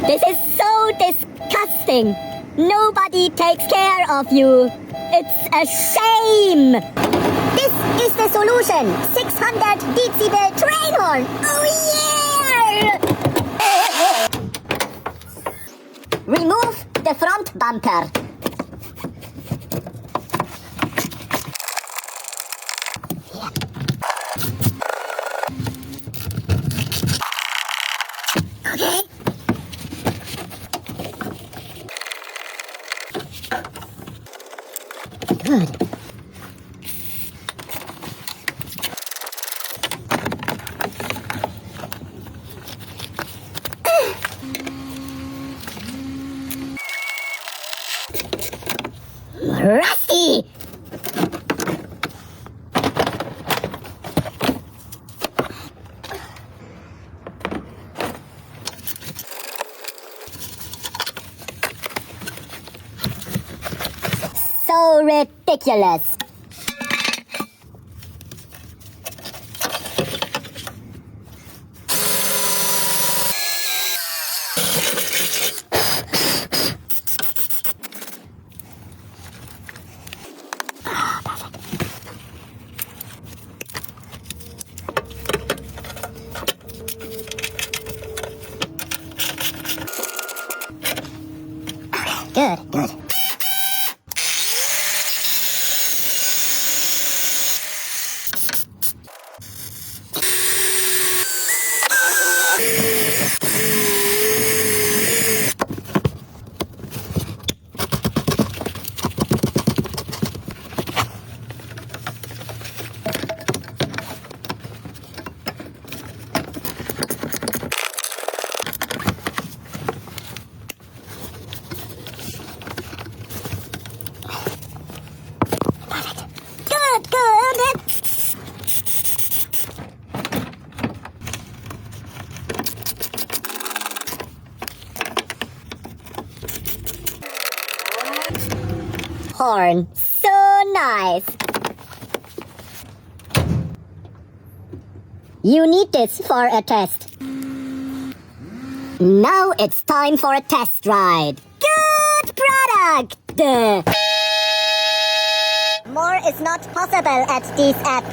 This is so disgusting. Nobody takes care of you. It's a shame. This is the solution. 600 decibel train horn. Oh yeah! Remove the front bumper. Okay. Good. Rusty! So ridiculous. Good, good. Good. Horn. So nice. You need this for a test. Now it's time for a test ride. Good product! More is not possible at this app.